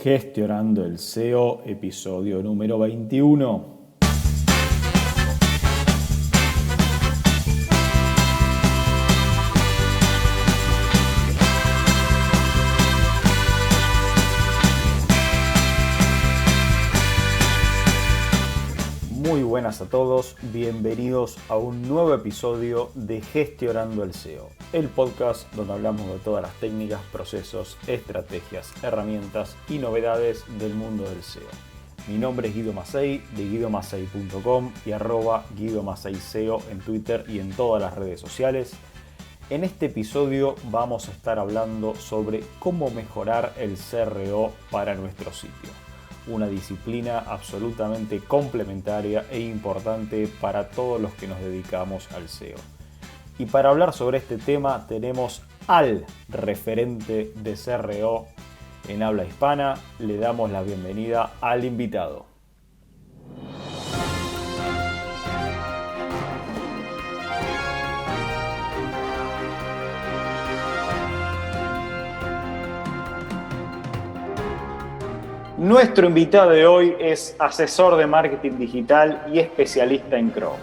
Gestionando el SEO, episodio número 21. Muy buenas a todos, bienvenidos a un nuevo episodio de Gestionando el SEO, el podcast donde hablamos de todas las técnicas, procesos, estrategias, herramientas y novedades del mundo del SEO. Mi nombre es Guido Massey de guidomassey.com y @GuidoMasseySEO en Twitter y en todas las redes sociales. En este episodio vamos a estar hablando sobre cómo mejorar el CRO para nuestro sitio. Una disciplina absolutamente complementaria e importante para todos los que nos dedicamos al SEO. Y para hablar sobre este tema tenemos al referente de CRO en habla hispana. Le damos la bienvenida al invitado. Nuestro invitado de hoy es asesor de marketing digital y especialista en CRO.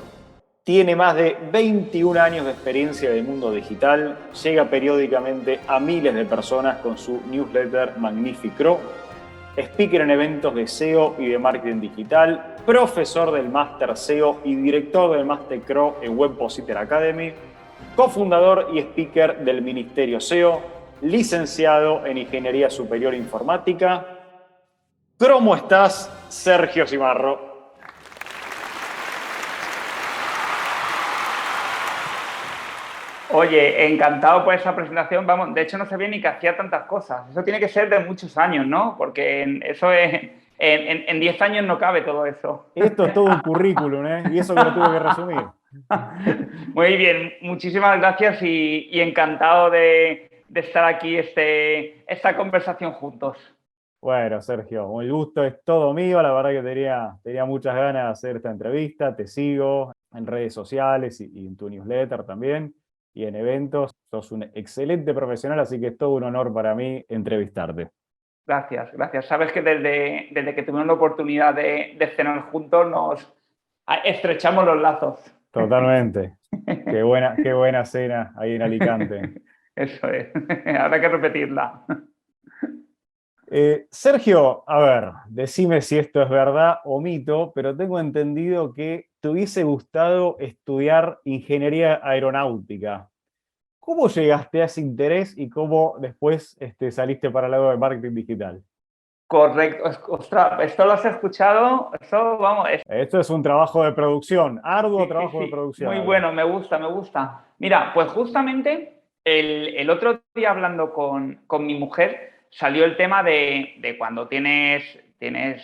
Tiene más de 21 años de experiencia en el mundo digital, llega periódicamente a miles de personas con su newsletter Magnific CRO, speaker en eventos de SEO y de marketing digital, profesor del Máster SEO y director del Máster CRO en Webpositor Academy, cofundador y speaker del Ministerio SEO, licenciado en Ingeniería Superior Informática. ¿Cómo estás, Sergio Cimarro? Oye, encantado por esa presentación. Vamos, de hecho no sabía ni que hacía tantas cosas. Eso tiene que ser de muchos años, ¿no? Porque en 10 años no cabe todo eso. Esto es todo un currículum, ¿eh? Y eso que lo tuve que resumir. Muy bien, muchísimas gracias y encantado de estar aquí esta conversación juntos. Bueno, Sergio, el gusto es todo mío. La verdad que tenía muchas ganas de hacer esta entrevista. Te sigo en redes sociales y en tu newsletter también y en eventos. Sos un excelente profesional, así que es todo un honor para mí entrevistarte. Gracias, gracias. Sabes que desde que tuvimos la oportunidad de cenar juntos nos estrechamos los lazos. Totalmente. Qué buena cena ahí en Alicante. Eso es. Habrá que repetirla. Sergio, a ver, decime si esto es verdad o mito, pero tengo entendido que te hubiese gustado estudiar ingeniería aeronáutica. ¿Cómo llegaste a ese interés y cómo después saliste para el lado de marketing digital? Correcto. Ostras, ¿esto lo has escuchado? Esto, vamos, Esto es un trabajo de producción, arduo sí, trabajo de sí. producción. Muy bueno, me gusta, me gusta. Mira, pues justamente el otro día hablando con mi mujer salió el tema de cuando tienes,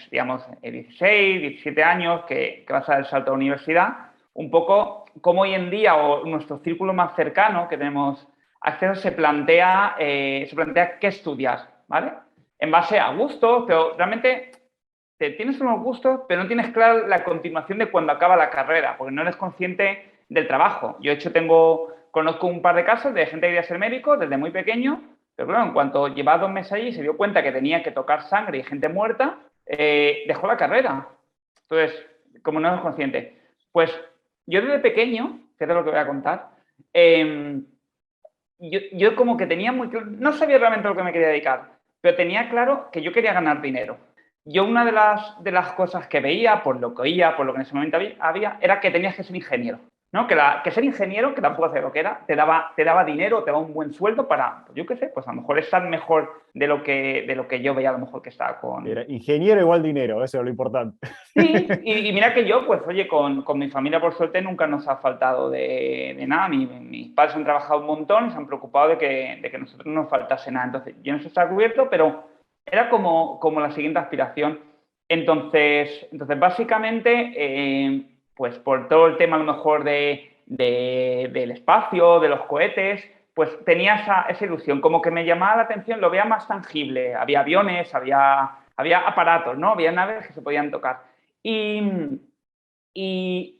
digamos, 16, 17 años que vas a dar el salto a la universidad, un poco como hoy en día o nuestro círculo más cercano que tenemos acceso se plantea qué estudias, ¿vale? En base a gustos, pero realmente tienes unos gustos, pero no tienes clara la continuación de cuando acaba la carrera, porque no eres consciente del trabajo. Yo, de hecho, conozco un par de casos de gente que quería ser médico desde muy pequeño, pero claro, en cuanto llevaba 2 meses allí y se dio cuenta que tenía que tocar sangre y gente muerta, dejó la carrera. Entonces, como no eres consciente. Pues yo desde pequeño, que es lo que voy a contar, yo como que tenía muy claro, no sabía realmente a lo que me quería dedicar, pero tenía claro que yo quería ganar dinero. Yo una de las cosas que veía, por lo que oía, por lo que en ese momento había era que tenías que ser ingeniero, ¿no? Que ser ingeniero, que tampoco sé lo que era, te daba dinero, te daba un buen sueldo para, yo qué sé, pues a lo mejor estar mejor de lo que yo veía a lo mejor que estaba con... Era ingeniero igual dinero, eso es lo importante. Sí, y mira que yo, pues oye, con mi familia por suerte nunca nos ha faltado de nada. Mis padres han trabajado un montón y se han preocupado de que nosotros no nos faltase nada. Entonces, yo no sé si está cubierto, pero era como la siguiente aspiración. Entonces básicamente, pues por todo el tema a lo mejor del espacio, de los cohetes, pues tenía esa ilusión, como que me llamaba la atención, lo veía más tangible. Había aviones, había aparatos, ¿no? Había naves que se podían tocar. Y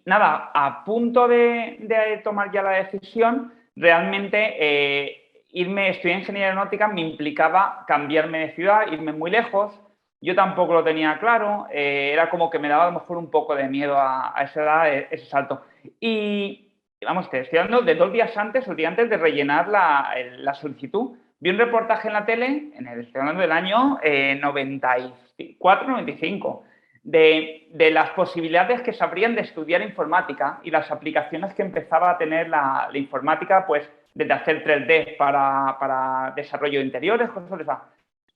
nada, a punto de tomar ya la decisión, realmente estudiar ingeniería aeronáutica me implicaba cambiarme de ciudad, irme muy lejos. Yo tampoco lo tenía claro, era como que me daba a lo mejor un poco de miedo a esa edad, ese salto. Y vamos, te estoy hablando de 2 días antes, el día antes de rellenar la solicitud. Vi un reportaje en la tele, estoy hablando del año 94, 95, de las posibilidades que se abrían de estudiar informática y las aplicaciones que empezaba a tener la informática, pues desde hacer 3D para desarrollo de interiores, cosas de esas.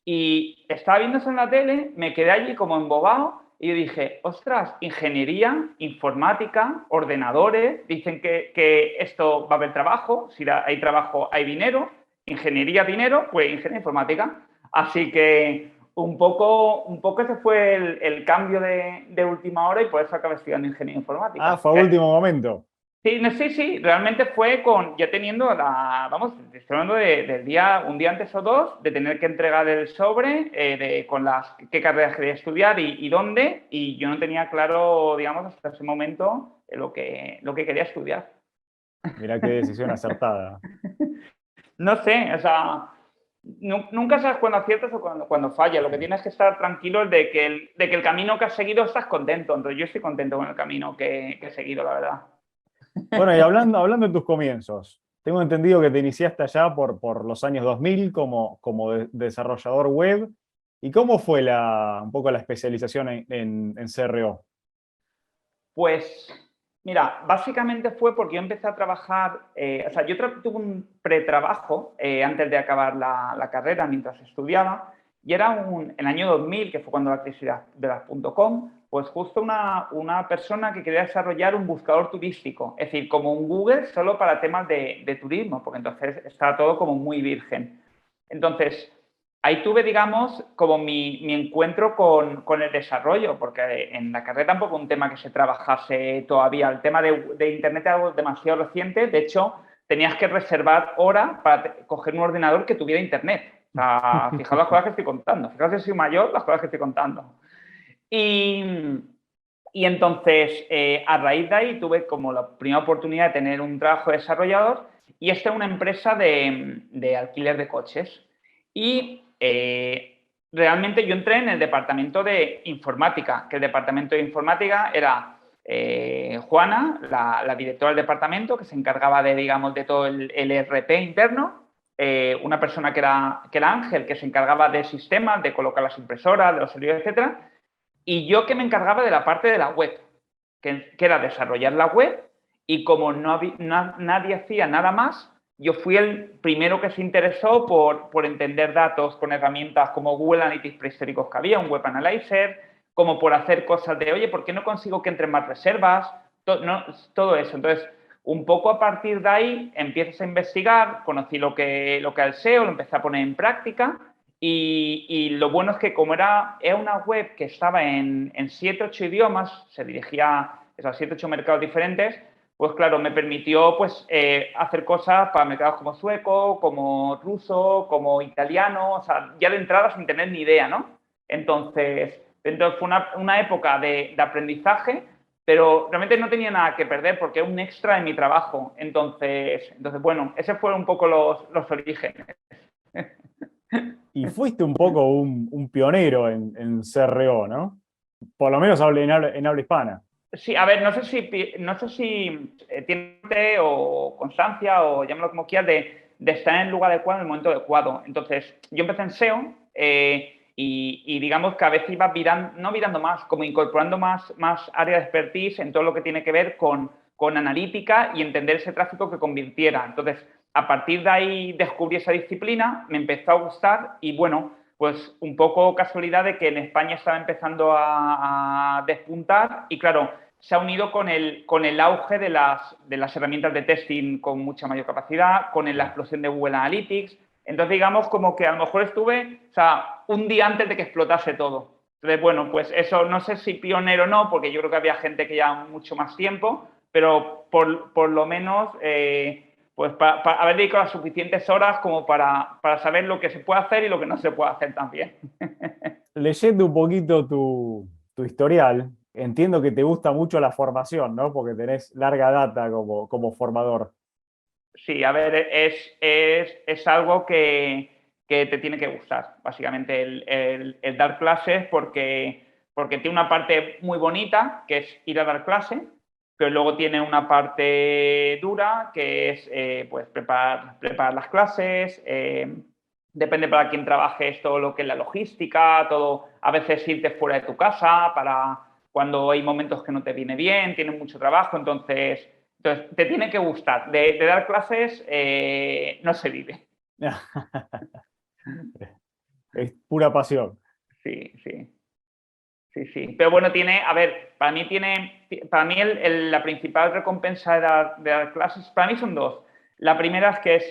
Y estaba viendo eso en la tele, me quedé allí como embobado y yo dije, ostras, ingeniería, informática, ordenadores, dicen que esto va a haber trabajo, si hay trabajo hay dinero, ingeniería, dinero, pues ingeniería informática. Así que un poco ese fue el cambio de última hora y por eso acabé estudiando ingeniería Ah, informática. fue a último momento. Sí, sí, realmente fue ya teniendo vamos, estoy hablando del día, un día antes o dos, de tener que entregar el sobre, con qué carreras quería estudiar y dónde, y yo no tenía claro, digamos, hasta ese momento lo que quería estudiar. Mirá qué decisión acertada. No sé, o sea, nunca sabes cuándo aciertas o cuando fallas. Lo que tienes que estar tranquilo es de que el camino que has seguido estás contento. Entonces yo estoy contento con el camino que he seguido, la verdad. Bueno, y hablando de tus comienzos, tengo entendido que te iniciaste allá por los años 2000 como desarrollador web. ¿Y cómo fue un poco la especialización en CRO? Pues, mira, básicamente fue porque yo empecé a trabajar, o sea, yo tuve un pretrabajo antes de acabar la carrera mientras estudiaba, y era el año 2000, que fue cuando la crisis de las .com, pues justo una persona que quería desarrollar un buscador turístico, es decir, como un Google solo para temas de turismo, porque entonces estaba todo como muy virgen. Entonces, ahí tuve, digamos, como mi encuentro con el desarrollo, porque en la carrera tampoco un tema que se trabajase todavía. El tema de Internet es algo demasiado reciente. De hecho, tenías que reservar horas para coger un ordenador que tuviera Internet. O sea, fijaos las cosas que estoy contando. Fijaos si soy mayor, las cosas que estoy contando. Y entonces, a raíz de ahí, tuve como la primera oportunidad de tener un trabajo de desarrollador, y esta es una empresa de alquiler de coches. Y realmente yo entré en el departamento de informática, que el departamento de informática era Juana, la directora del departamento, que se encargaba digamos, de todo el ERP interno, una persona que era Ángel, que se encargaba de sistemas, de colocar las impresoras, de los servidores, etcétera, y yo que me encargaba de la parte de la web, que era desarrollar la web, y como nadie hacía nada más, yo fui el primero que se interesó por entender datos con herramientas como Google Analytics prehistóricos que había, un Web Analyzer, como por hacer cosas de, oye, ¿por qué no consigo que entren más reservas? Todo eso. Entonces, un poco a partir de ahí empiezas a investigar, conocí lo que es el SEO, lo empecé a poner en práctica. Y lo bueno es que como era una web que estaba en 7, 8 idiomas, se dirigía a 7, 8 mercados diferentes, pues claro, me permitió pues, hacer cosas para mercados como sueco, como ruso, como italiano, o sea, ya de entrada sin tener ni idea, ¿no? Entonces fue una época de aprendizaje, pero realmente no tenía nada que perder porque es un extra de mi trabajo. Entonces bueno, ese fueron un poco los orígenes. Y fuiste un poco un pionero en CRO, ¿no? Por lo menos en habla hispana. Sí, a ver, no sé si tiene o constancia o llámalo como quieras de estar en el lugar adecuado en el momento adecuado. Entonces, yo empecé en SEO y digamos que a veces iba no virando más, como incorporando más área de expertise en todo lo que tiene que ver con analítica y entender ese tráfico que convirtiera. Entonces, a partir de ahí descubrí esa disciplina, me empezó a gustar y bueno, pues un poco casualidad de que en España estaba empezando a despuntar y claro, se ha unido con el auge de las herramientas de testing con mucha mayor capacidad, con la explosión de Google Analytics. Entonces, digamos, como que a lo mejor estuve, o sea, un día antes de que explotase todo. Entonces, bueno, pues eso no sé si pionero o no, porque yo creo que había gente que lleva mucho más tiempo, pero por lo menos, pues para haber dedicado las suficientes horas como para saber lo que se puede hacer y lo que no se puede hacer también. Leyendo un poquito tu historial, entiendo que te gusta mucho la formación, ¿no? Porque tenés larga data como formador. Sí, a ver, es algo que que te tiene que gustar, básicamente, el dar clases, porque tiene una parte muy bonita, que es ir a dar clase, pero luego tiene una parte dura, que es pues preparar las clases, depende para quién trabajes todo lo que es la logística, todo, a veces irte fuera de tu casa para cuando hay momentos que no te viene bien, tienes mucho trabajo, entonces te tiene que gustar. De dar clases no se vive. Es pura pasión. Sí, sí. Sí, sí. Pero bueno, a ver, para mí la principal recompensa de dar clases, para mí son dos. La primera es que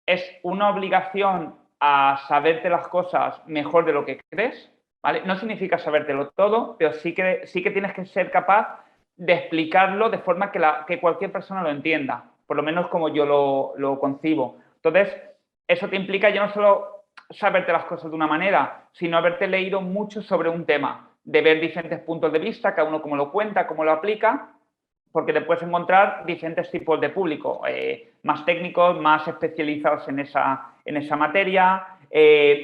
es una obligación a saberte las cosas mejor de lo que crees, ¿vale? No significa sabértelo todo, pero sí que tienes que ser capaz de explicarlo de forma que cualquier persona lo entienda, por lo menos como yo lo concibo. Entonces, eso te implica ya no solo saberte las cosas de una manera, sino haberte leído mucho sobre un tema, de ver diferentes puntos de vista, cada uno cómo lo cuenta, cómo lo aplica, porque te puedes encontrar diferentes tipos de público, más técnicos, más especializados en esa materia,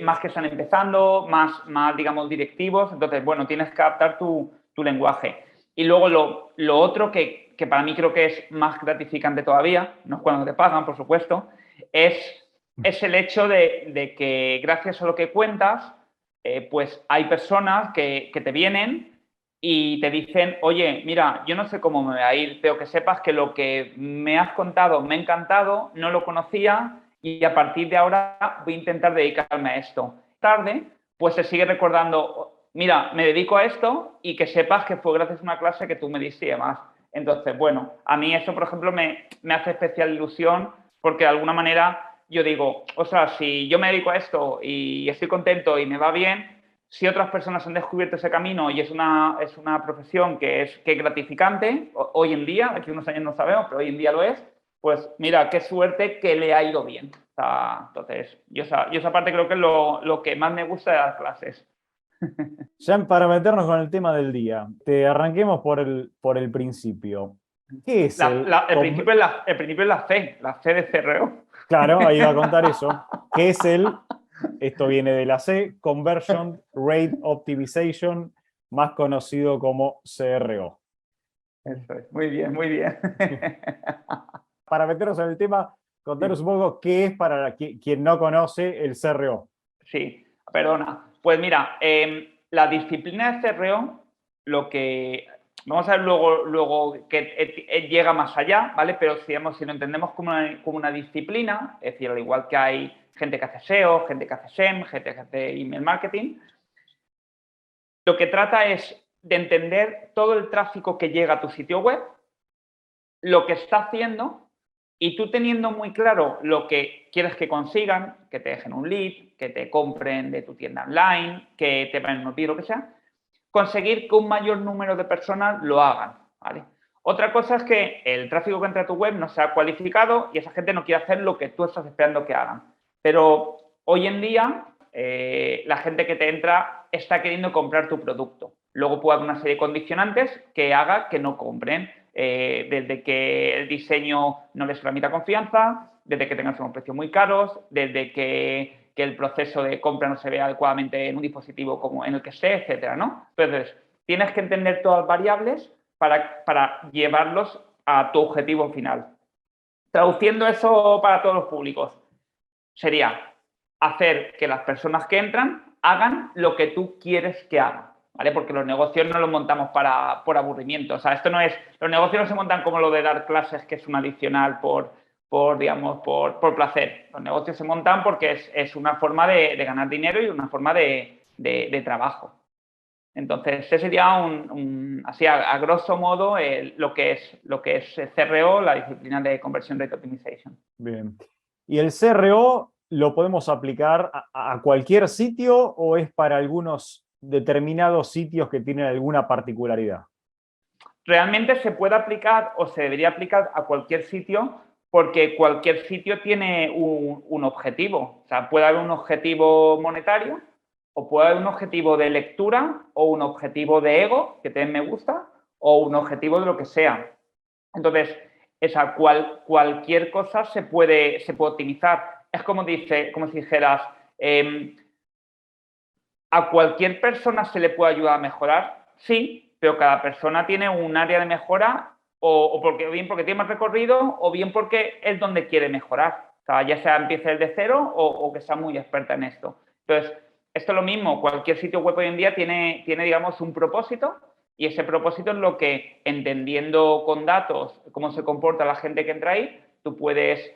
más que están empezando, más, digamos, directivos. Entonces, bueno, tienes que adaptar tu lenguaje. Y luego lo otro que para mí creo que es más gratificante todavía, no es cuando te pagan, por supuesto, es el hecho de que gracias a lo que cuentas, pues hay personas que te vienen y te dicen, oye, mira, yo no sé cómo me va a ir, pero que sepas que lo que me has contado me ha encantado, no lo conocía y a partir de ahora voy a intentar dedicarme a esto. Tarde, pues se sigue recordando, mira, me dedico a esto y que sepas que fue gracias a una clase que tú me diste y demás. Entonces, bueno, a mí eso, por ejemplo, me hace especial ilusión porque de alguna manera yo digo, o sea, si yo me dedico a esto y estoy contento y me va bien, si otras personas han descubierto ese camino y es una profesión que es gratificante, hoy en día, aquí unos años no sabemos, pero hoy en día lo es, pues mira, qué suerte que le ha ido bien. O sea, entonces, yo esa parte creo que es lo que más me gusta de dar clases. Ya para meternos con el tema del día, te arranquemos por el principio. ¿Qué es El principio es la C de CRO. Claro, ahí va a contar eso. ¿Qué es esto viene de la C, Conversion Rate Optimization, más conocido como CRO? Eso es, muy bien, muy bien. Para meternos en el tema, contaros un poco qué es para quien no conoce el CRO. Sí, perdona. Pues mira, la disciplina de CRO, lo que vamos a ver luego que llega más allá, ¿vale? Pero si lo entendemos como una disciplina, es decir, al igual que hay gente que hace SEO, gente que hace SEM, gente que hace email marketing, lo que trata es de entender todo el tráfico que llega a tu sitio web, lo que está haciendo y tú teniendo muy claro lo que quieres que consigan, que te dejen un lead, que te compren de tu tienda online, que te vayan un pedido, lo que sea, conseguir que un mayor número de personas lo hagan, ¿vale? Otra cosa es que el tráfico que entra a tu web no sea cualificado y esa gente no quiere hacer lo que tú estás esperando que hagan. Pero hoy en día la gente que te entra está queriendo comprar tu producto. Luego puede haber una serie de condicionantes que haga que no compren. Desde que el diseño no les transmita confianza, desde que tengan unos precios muy caros, desde que el proceso de compra no se vea adecuadamente en un dispositivo como en el que esté, etcétera, ¿no? Entonces, tienes que entender todas las variables para llevarlos a tu objetivo final. Traduciendo eso para todos los públicos, sería hacer que las personas que entran hagan lo que tú quieres que hagan, ¿vale? Porque los negocios no los montamos por aburrimiento. O sea, esto no es... Los negocios no se montan como lo de dar clases, que es un adicional por placer. Los negocios se montan porque es una forma de ganar dinero y una forma de trabajo. Entonces, ese sería así a grosso modo lo que es CRO, la disciplina de Conversion Rate Optimization. Bien. ¿Y el CRO lo podemos aplicar a cualquier sitio o es para algunos determinados sitios que tienen alguna particularidad? Realmente se puede aplicar o se debería aplicar a cualquier sitio porque cualquier sitio tiene un objetivo. O sea, puede haber un objetivo monetario o puede haber un objetivo de lectura o un objetivo de ego, que también me gusta, o un objetivo de lo que sea. Entonces, cualquier cosa se puede optimizar. Es como si dijeras, ¿A cualquier persona se le puede ayudar a mejorar? Sí, pero cada persona tiene un área de mejora o bien porque tiene más recorrido o bien porque es donde quiere mejorar. O sea, ya sea empiece desde cero o que sea muy experta en esto. Entonces, esto es lo mismo. Cualquier sitio web hoy en día tiene digamos, un propósito y ese propósito es lo que, entendiendo con datos cómo se comporta la gente que entra ahí, tú puedes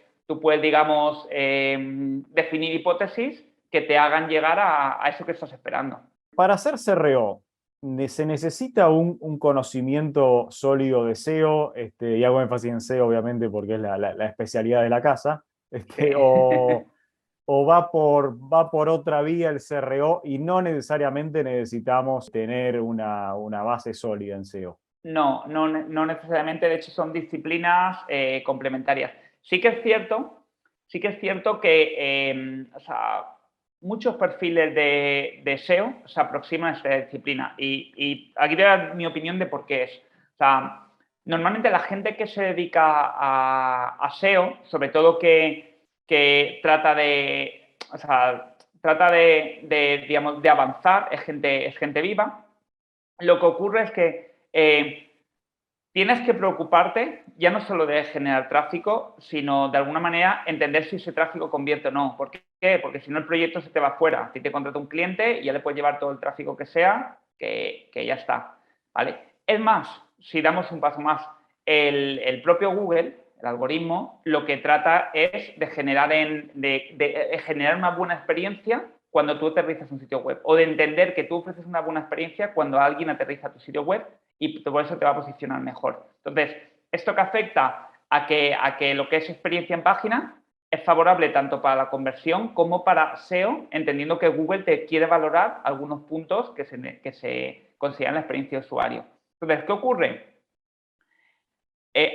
digamos, definir hipótesis que te hagan llegar a eso que estás esperando. Para hacer CRO, ¿se necesita un conocimiento sólido de SEO? Y hago énfasis en SEO, obviamente, porque es la especialidad de la casa. Sí. O va por otra vía el CRO y no necesariamente necesitamos tener una base sólida en SEO. No necesariamente, de hecho son disciplinas complementarias. Sí que es cierto que o sea, muchos perfiles de SEO se aproximan a esta disciplina y aquí te voy a dar mi opinión de por qué es. O sea, normalmente la gente que se dedica a SEO, sobre todo que trata de, o sea, digamos, de avanzar, es gente viva. Lo que ocurre es que tienes que preocuparte ya no solo de generar tráfico, sino de alguna manera entender si ese tráfico convierte o no. ¿Por qué? Porque si no el proyecto se te va fuera. A ti te contrata un cliente y ya le puedes llevar todo el tráfico que sea, que ya está. ¿Vale? Es más, si damos un paso más, el propio Google, el algoritmo, lo que trata es de generar, de generar una buena experiencia cuando tú aterrizas un sitio web, o de entender que tú ofreces una buena experiencia cuando alguien aterriza tu sitio web y por eso te va a posicionar mejor. Entonces, esto que afecta a que lo que es experiencia en página es favorable tanto para la conversión como para SEO, entendiendo que Google te quiere valorar algunos puntos que se consideran la experiencia de usuario. Entonces, ¿qué ocurre?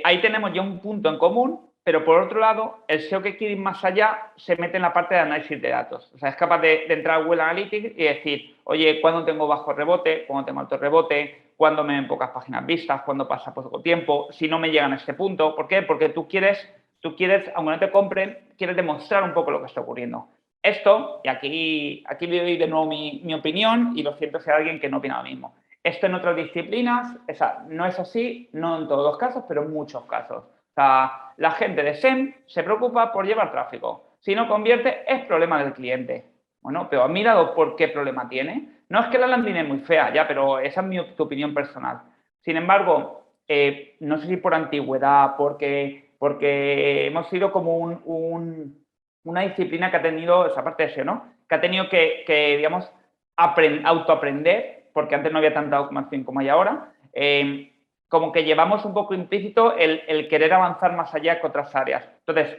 Ahí tenemos ya un punto en común, pero por otro lado, el SEO que quiere ir más allá se mete en la parte de análisis de datos. O sea, es capaz de entrar a Google Analytics y decir, oye, ¿cuándo tengo bajo rebote? ¿Cuándo tengo alto rebote? ¿Cuándo me ven pocas páginas vistas? ¿Cuándo pasa poco tiempo? Si no me llegan a este punto. ¿Por qué? Porque tú quieres, aunque no te compren, quieres demostrar un poco lo que está ocurriendo. Esto, y aquí le doy de nuevo mi opinión, y lo siento si hay alguien que no opina lo mismo. Esto en otras disciplinas, no es así, no en todos los casos, pero en muchos casos. O sea, la gente de SEM se preocupa por llevar tráfico. Si no convierte, es problema del cliente. Bueno, pero ¿has mirado por qué problema tiene? No es que la landing es muy fea, ya, pero esa es tu opinión personal. Sin embargo, no sé si por antigüedad, porque hemos sido como una disciplina que ha tenido, esa parte de SEO, ¿no? Que ha tenido que digamos, autoaprender, porque antes no había tanta documentación como hay ahora, como que llevamos un poco implícito el querer avanzar más allá que otras áreas. Entonces,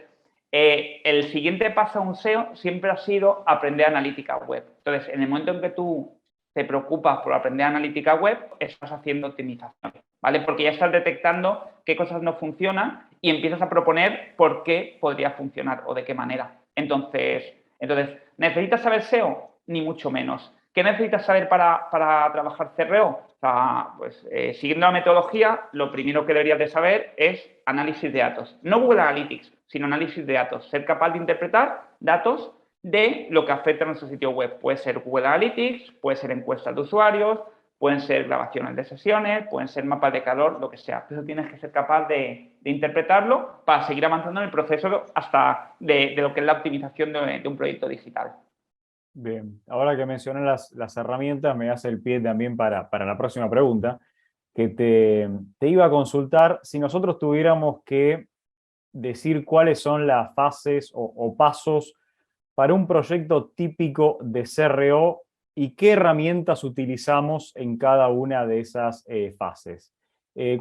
el siguiente paso a un SEO siempre ha sido aprender analítica web. Entonces, en el momento en que tú te preocupas por aprender analítica web, estás haciendo optimización, ¿vale? Porque ya estás detectando qué cosas no funcionan y empiezas a proponer por qué podría funcionar o de qué manera. Entonces ¿necesitas saber SEO? Ni mucho menos. ¿Qué necesitas saber para trabajar CRO? O sea, pues siguiendo la metodología, lo primero que deberías de saber es análisis de datos. No Google Analytics, sino análisis de datos. Ser capaz de interpretar datos de lo que afecta a nuestro sitio web. Puede ser Google Analytics, puede ser encuestas de usuarios, pueden ser grabaciones de sesiones, pueden ser mapas de calor, lo que sea. Eso tienes que ser capaz de interpretarlo para seguir avanzando en el proceso hasta de lo que es la optimización de un proyecto digital. Bien, ahora que mencioné las herramientas, me hace el pie también para la próxima pregunta, que te iba a consultar si nosotros tuviéramos que decir cuáles son las fases o pasos para un proyecto típico de CRO y qué herramientas utilizamos en cada una de esas fases.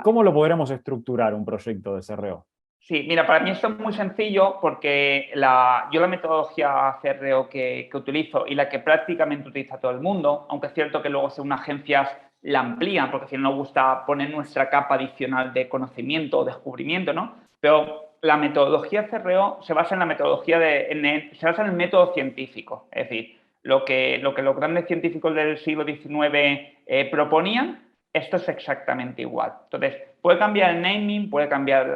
¿Cómo lo podremos estructurar un proyecto de CRO? Sí, mira, para mí esto es muy sencillo porque yo la metodología CRO que utilizo y la que prácticamente utiliza todo el mundo, aunque es cierto que luego según agencias la amplían, porque si no nos gusta poner nuestra capa adicional de conocimiento o descubrimiento, ¿no? Pero la metodología CRO se basa en la metodología se basa en el método científico, es decir, lo que los grandes científicos del siglo XIX proponían, esto es exactamente igual. Entonces, puede cambiar el naming, puede cambiar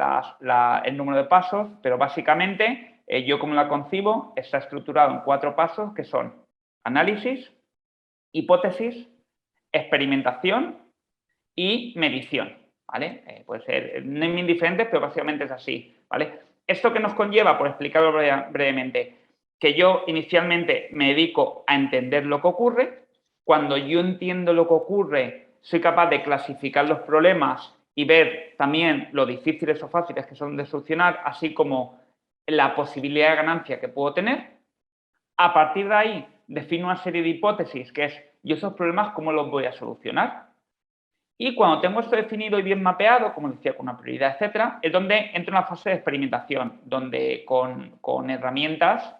el número de pasos, pero básicamente yo como la concibo, está estructurado en 4 pasos que son análisis, hipótesis, experimentación y medición, ¿vale? Puede ser naming diferentes, pero básicamente es así, ¿vale? Esto que nos conlleva, por explicarlo brevemente, que yo inicialmente me dedico a entender lo que ocurre. Cuando yo entiendo lo que ocurre, soy capaz de clasificar los problemas y ver también lo difíciles o fáciles que son de solucionar, así como la posibilidad de ganancia que puedo tener. A partir de ahí, defino una serie de hipótesis, que es, yo esos problemas, ¿cómo los voy a solucionar? Y cuando tengo esto definido y bien mapeado, como decía, con una prioridad, etcétera, es donde entro en la fase de experimentación, donde con herramientas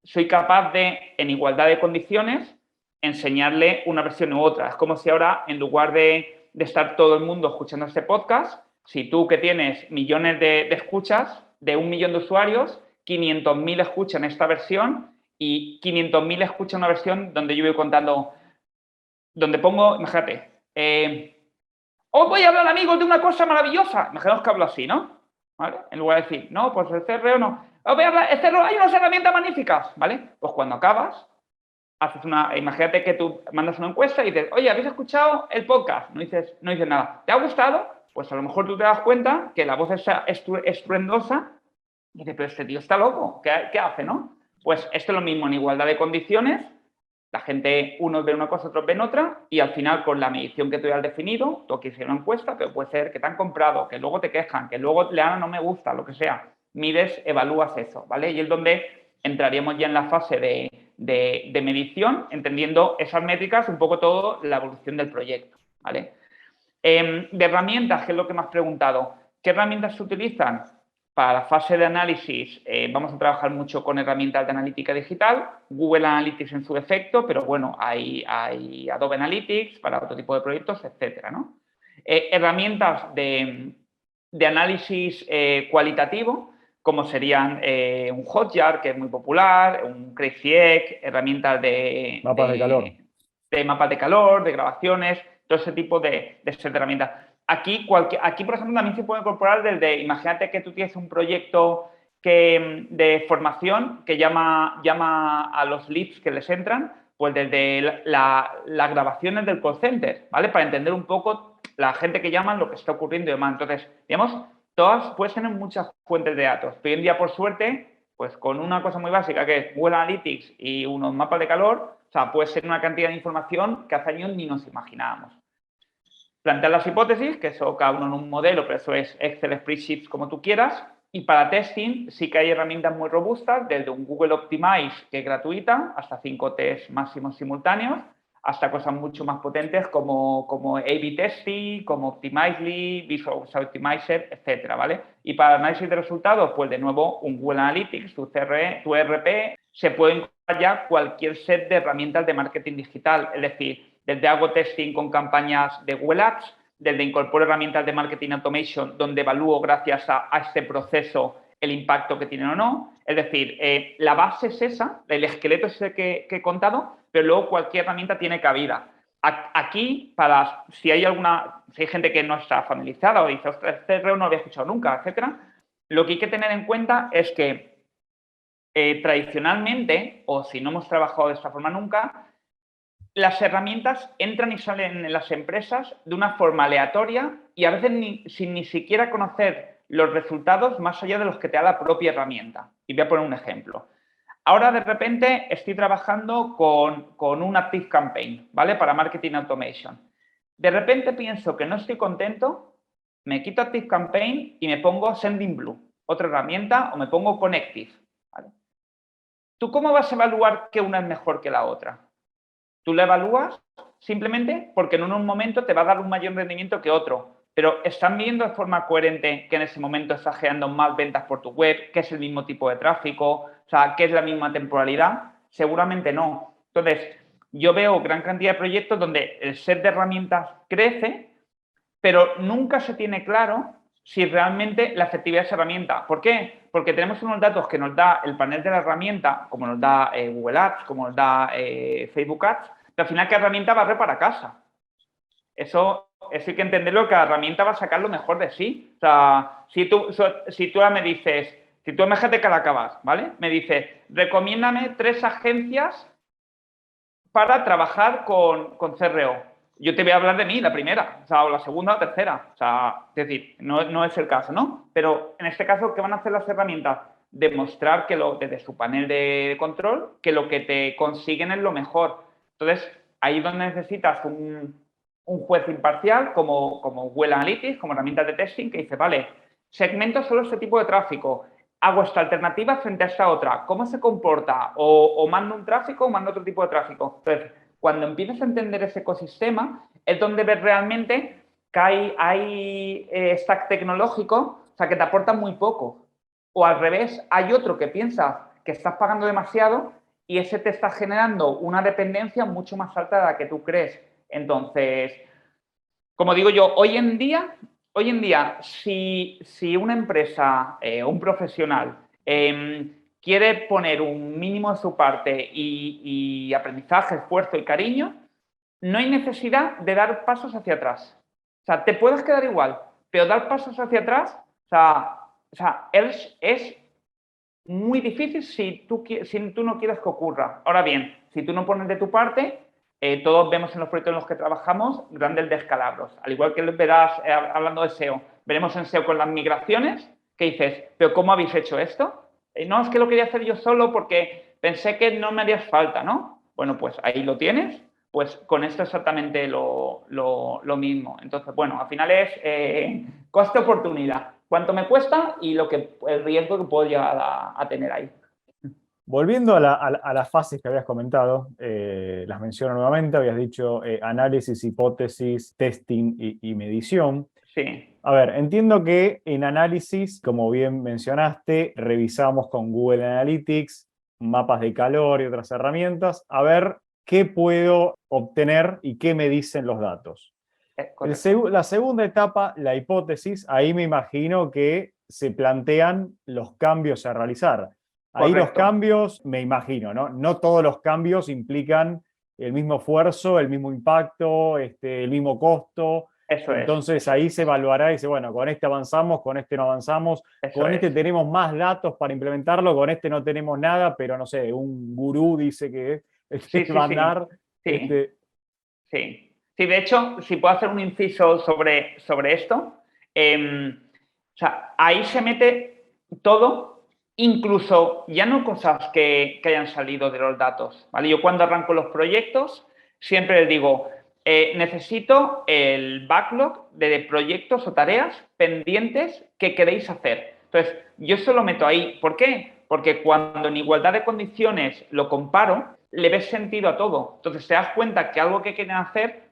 soy capaz de, en igualdad de condiciones, enseñarle una versión u otra. Es como si ahora, en lugar de estar todo el mundo escuchando este podcast, si tú que tienes millones de escuchas, de 1 millón de usuarios, 500.000 escuchan esta versión y 500.000 escuchan una versión donde yo voy contando, donde pongo, imagínate, os voy a hablar, amigos, de una cosa maravillosa. Imaginemos que hablo así, ¿no? ¿Vale? En lugar de decir, no, pues el CRO no. Os voy a hablar, el CRO, hay unas herramientas magníficas, ¿vale? Pues cuando acabas, haces imagínate que tú mandas una encuesta y dices, oye, ¿habéis escuchado el podcast? No dices nada. ¿Te ha gustado? Pues a lo mejor tú te das cuenta que la voz es estruendosa y dices, pero este tío está loco, ¿qué hace, no? Pues esto es lo mismo, en igualdad de condiciones. La gente, unos ven una cosa, otros ven otra, y al final, con la medición que tú ya has definido, tú aquí hiciste una encuesta, pero puede ser que te han comprado, que luego te quejan, que luego le dan no me gusta, lo que sea. Mides, evalúas eso, ¿vale? Y es donde entraríamos ya en la fase de medición, entendiendo esas métricas, un poco todo la evolución del proyecto, ¿vale? De herramientas, que es lo que me has preguntado. ¿Qué herramientas se utilizan? Para la fase de análisis vamos a trabajar mucho con herramientas de analítica digital, Google Analytics en su defecto, pero bueno, hay Adobe Analytics para otro tipo de proyectos, etcétera, ¿no? Herramientas de análisis cualitativo, como serían un Hotjar, que es muy popular, un Crazy Egg, herramientas de mapas de calor. De mapas de calor, de grabaciones, todo ese tipo de herramientas. Aquí, por ejemplo, también se puede incorporar desde, imagínate que tú tienes un proyecto de formación que llama a los leads que les entran, pues desde las grabaciones del call center, ¿vale? Para entender un poco la gente que llama, lo que está ocurriendo y demás. Entonces, digamos, todas puedes tener muchas fuentes de datos. Pero hoy en día, por suerte, pues con una cosa muy básica que es Google Analytics y unos mapas de calor, o sea, puede ser una cantidad de información que hace años ni nos imaginábamos. Plantear las hipótesis, que eso cada uno en un modelo, pero eso es Excel, spreadsheets, como tú quieras. Y para testing sí que hay herramientas muy robustas, desde un Google Optimize, que es gratuita, hasta 5 tests máximos simultáneos, hasta cosas mucho más potentes como A/B testing, como Optimizely, Visual Optimizer, etcétera, ¿vale? Y para análisis de resultados, pues de nuevo un Google Analytics, tu ERP, se puede encontrar ya cualquier set de herramientas de marketing digital, es decir, desde hago testing con campañas de Google Ads, desde incorporo herramientas de marketing automation donde evalúo gracias a este proceso el impacto que tienen o no. Es decir, la base es esa, el esqueleto es ese que he contado, pero luego cualquier herramienta tiene cabida. Aquí, si hay gente que no está familiarizada o dice, ostras, este CRO no lo había escuchado nunca, etcétera, lo que hay que tener en cuenta es que tradicionalmente, o si no hemos trabajado de esta forma nunca, las herramientas entran y salen en las empresas de una forma aleatoria y a veces sin ni siquiera conocer los resultados más allá de los que te da la propia herramienta. Y voy a poner un ejemplo. Ahora, de repente, estoy trabajando con un Active Campaign, ¿vale? Para Marketing Automation. De repente pienso que no estoy contento, me quito Active Campaign y me pongo Sendinblue, otra herramienta, o me pongo Connective, ¿vale? ¿Tú cómo vas a evaluar que una es mejor que la otra? Tú la evalúas simplemente porque en un momento te va a dar un mayor rendimiento que otro, pero ¿están viendo de forma coherente que en ese momento estás generando más ventas por tu web, que es el mismo tipo de tráfico, o sea, que es la misma temporalidad? Seguramente no. Entonces, yo veo gran cantidad de proyectos donde el set de herramientas crece, pero nunca se tiene claro si realmente la efectividad de esa herramienta. ¿Por qué? Porque tenemos unos datos que nos da el panel de la herramienta, como nos da Google Ads, como nos da Facebook Ads, pero al final, ¿qué herramienta va a barrer para casa? Eso hay que entenderlo, que la herramienta va a sacar lo mejor de sí. O sea, si tú ahora me dices, Si tú imagínate que la acabas, ¿vale? Me dice, recomiéndame 3 agencias para trabajar con CRO. Yo te voy a hablar de mí, la primera, o sea, o la segunda o la tercera. O sea, es decir, no es el caso, ¿no? Pero en este caso, ¿qué van a hacer las herramientas? Demostrar que desde su panel de control, que lo que te consiguen es lo mejor. Entonces, ahí es donde necesitas un juez imparcial como Google Analytics, como herramientas de testing, que dice, vale, segmento solo este tipo de tráfico, hago esta alternativa frente a esta otra, ¿cómo se comporta? O mando un tráfico o mando otro tipo de tráfico. Entonces, cuando empiezas a entender ese ecosistema, es donde ves realmente que hay stack tecnológico, o sea, que te aporta muy poco. O al revés, hay otro que piensa que estás pagando demasiado y ese te está generando una dependencia mucho más alta de la que tú crees. Entonces, como digo yo, hoy en día, si una empresa o un profesional quiere poner un mínimo de su parte y aprendizaje, esfuerzo y cariño, no hay necesidad de dar pasos hacia atrás. O sea, te puedes quedar igual, pero dar pasos hacia atrás, es muy difícil si tú no quieres que ocurra. Ahora bien, si tú no pones de tu parte, todos vemos en los proyectos en los que trabajamos grandes descalabros. Al igual que verás, hablando de SEO, veremos en SEO con las migraciones, que dices, ¿pero cómo habéis hecho esto? No, es que lo quería hacer yo solo porque pensé que no me haría falta, ¿no? Bueno, pues ahí lo tienes. Pues con esto exactamente lo mismo. Entonces, bueno, al final es coste-oportunidad. ¿Cuánto me cuesta y el riesgo que puedo llegar a tener ahí? Volviendo a las fases que habías comentado, las menciono nuevamente, habías dicho análisis, hipótesis, testing y medición. Sí. A ver, entiendo que en análisis, como bien mencionaste, revisamos con Google Analytics, mapas de calor y otras herramientas, a ver qué puedo obtener y qué me dicen los datos. La segunda etapa, la hipótesis, ahí me imagino que se plantean los cambios a realizar. Ahí Correcto. los cambios, me imagino, ¿no? No todos los cambios implican el mismo esfuerzo, el mismo impacto, el mismo costo. Eso Entonces es. ahí se evaluará y dice, bueno, con este avanzamos, con este no avanzamos, Eso con este es. tenemos más datos para implementarlo, con este no tenemos nada, pero no sé, un gurú dice que Sí, va a sí. andar. Sí. Sí. Sí, de hecho, si puedo hacer un inciso sobre esto, o sea, ahí se mete todo, incluso ya no cosas que hayan salido de los datos, ¿vale? Yo cuando arranco los proyectos siempre les digo, necesito el backlog de proyectos o tareas pendientes que queréis hacer. Entonces, yo eso lo meto ahí. ¿Por qué? Porque cuando en igualdad de condiciones lo comparo, le ves sentido a todo. Entonces, te das cuenta que algo que quieren hacer,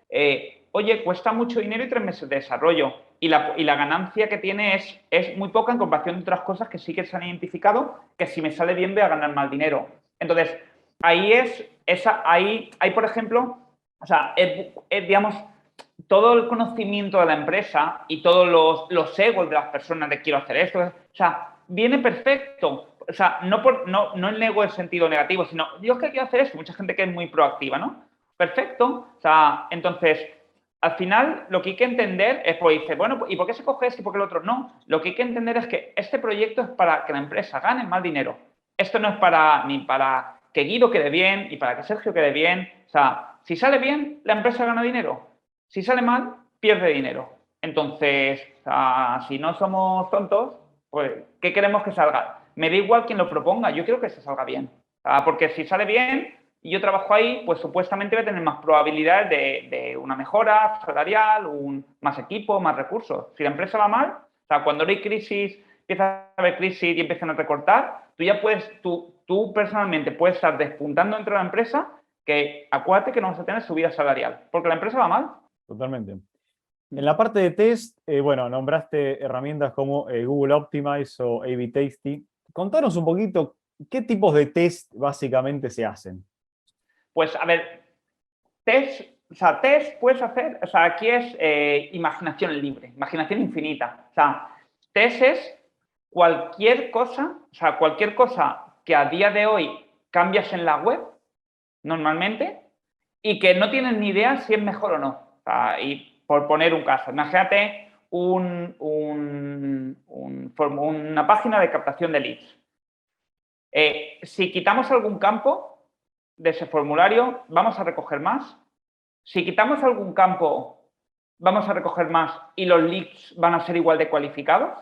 oye, cuesta mucho dinero y 3 meses de desarrollo. Y la ganancia que tiene es muy poca en comparación de otras cosas que sí que se han identificado, que si me sale bien voy a ganar más dinero. Entonces, ahí, por ejemplo, o sea, digamos, todo el conocimiento de la empresa y todos los egos de las personas de quiero hacer esto, o sea, viene perfecto. O sea, no el ego en sentido negativo, sino yo es que quiero hacer esto. Mucha gente que es muy proactiva, ¿no? Perfecto. O sea, entonces, al final, lo que hay que entender es, pues dice, bueno, ¿y por qué se coge esto y por qué el otro no? Lo que hay que entender es que este proyecto es para que la empresa gane más dinero. Esto no es ni para que Guido quede bien, ni para que Sergio quede bien. O sea, si sale bien, la empresa gana dinero. Si sale mal, pierde dinero. Entonces, o sea, si no somos tontos, pues, ¿qué queremos que salga? Me da igual quien lo proponga, yo quiero que se salga bien. Porque si sale bien y yo trabajo ahí, pues supuestamente voy a tener más probabilidades de una mejora salarial, más equipo, más recursos. Si la empresa va mal, o sea, cuando hay crisis, empieza a haber crisis y empiezan a recortar, tú personalmente puedes estar despuntando dentro de la empresa, que acuérdate que no vas a tener subida salarial, porque la empresa va mal. Totalmente. En la parte de test, bueno, nombraste herramientas como Google Optimize o A/B Tasty. Contanos un poquito qué tipos de test básicamente se hacen. Pues, a ver, test puedes hacer, o sea, aquí es imaginación libre, imaginación infinita. O sea, test es cualquier cosa que a día de hoy cambias en la web, normalmente, y que no tienes ni idea si es mejor o no. O sea, y por poner un caso, imagínate una página de captación de leads. Si quitamos algún campo de ese formulario, vamos a recoger más. Si quitamos algún campo, vamos a recoger más y los leads van a ser igual de cualificados,